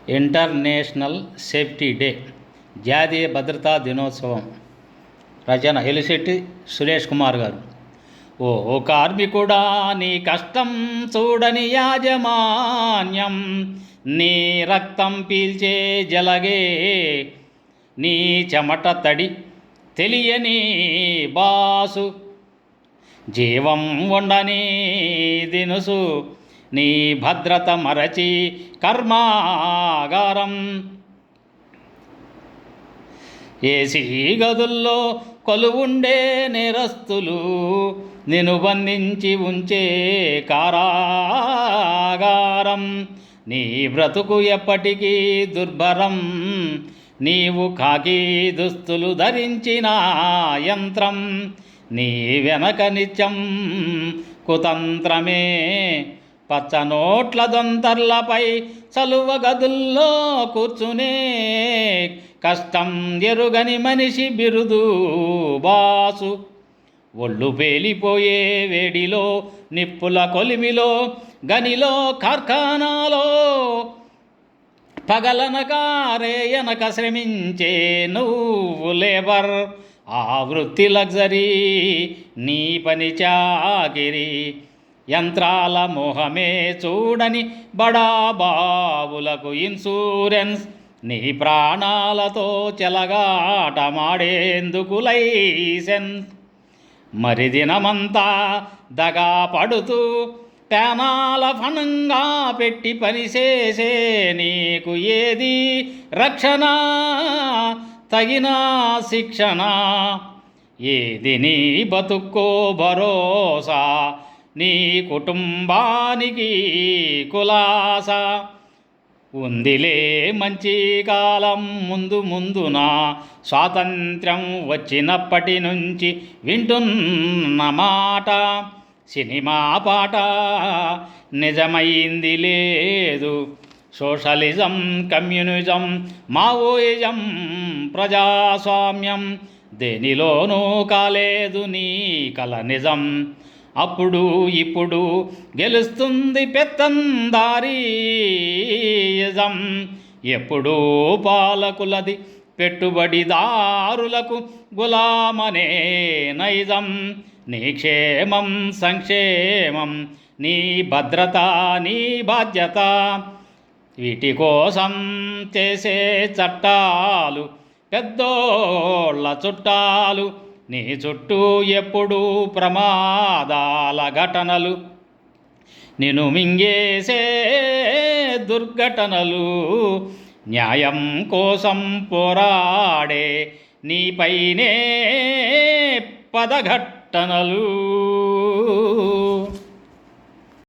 International safety day, జాతీయ భద్రతా దినోత్సవం. రచన ఎలిశెట్టి సురేష్ కుమార్ గారు. ఓ కార్మికుడా, నీ కష్టం చూడని యాజమాన్యం, నీ రక్తం పీల్చే జలగే, నీ చెమట తడి తెలియని బాసు, జీవం ఉండని దినుసు, నీ భద్రత మరచి కర్మాగారం. ఏసీ గదుల్లో కొలువుండే నేరస్తులు, నిన్ను బంధించి ఉంచే కారాగారం. నీ బ్రతుకు ఎప్పటికీ దుర్భరం, నీవు కాకి దుస్తులు ధరించిన యంత్రం. నీ వెనక నిత్యం కుతంత్రమే, పచ్చనోట్ల దొంతర్లపై చలువ గదుల్లో కూర్చునే కష్టం ఎరుగని మనిషి బిరుదు బాసు. ఒళ్ళు పేలిపోయే వేడిలో, నిప్పుల కొలిమిలో, గనిలో, కార్ఖానాలో పగలనక రేయనక శ్రమించే నువ్వు లేబర్. ఆ వృత్తి లగ్జరీ, నీ పని చాకిరి. యంత్రాల మోహమే చూడని బడాబాబులకు ఇన్సూరెన్స్. నీ ప్రాణాలతో చెలగాటమాడేందుకు లైసెన్స్. మరి దినమంతా దగా పడుతూ ప్యానాల ఫనంగా పెట్టి పనిచేసే నీకు ఏది రక్షణ, తగిన శిక్షణ? ఏది నీ బతుక్కో భరోసా, నీ కుటుంబానికి కులాస? ఉందిలే మంచి కాలం ముందు ముందున, స్వాతంత్ర్యం వచ్చినప్పటి నుంచి వింటున్న మాట. సినిమా పాట నిజమైంది లేదు, సోషలిజం, కమ్యూనిజం, మావోయిజం, ప్రజాస్వామ్యం దేనిలోనూ కాలేదు నీ కల నిజం. అప్పుడు ఇప్పుడు గెలుస్తుంది పెత్తందారీయిజం. ఎప్పుడూ పాలకులది, పెట్టుబడిదారులకు గులామనే నైజం. నీ క్షేమం సంక్షేమం, నీ భద్రత నీ బాధ్యత. వీటి కోసం చేసే చట్టాలు పెద్దోళ్ళ చుట్టాలు. నీ చుట్టూ ఎప్పుడూ ప్రమాదాల ఘటనలు, నిన్ను మింగేసే దుర్ఘటనలు. న్యాయం కోసం పోరాడే నీపైనే పదఘట్టనలు.